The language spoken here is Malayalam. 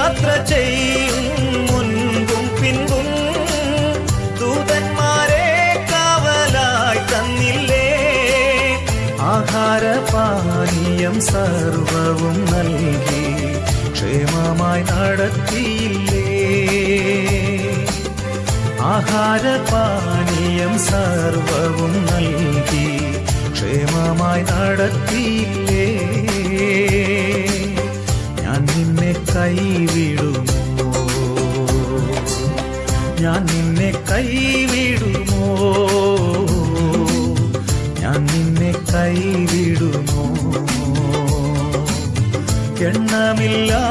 യാത്ര ചെയ്യും മുൻപും പിൻപും ദൂതന്മാരെ കാവലായി തന്നില്ലേ. ആഹാരപാനീയം സർവവും നൽകി ക്ഷേമമായി നടത്തിയില്ലേ. ആഹാരപാനീയം സർവവും നൽകി ക്ഷേമമായി നടത്തിയില്ലേ. ഞാൻ നിന്നെ കൈവിടുമോ, ഞാൻ നിന്നെ കൈവിടുമോ, ഞാൻ നിന്നെ കൈവിടുമോ. എണ്ണമില്ലാ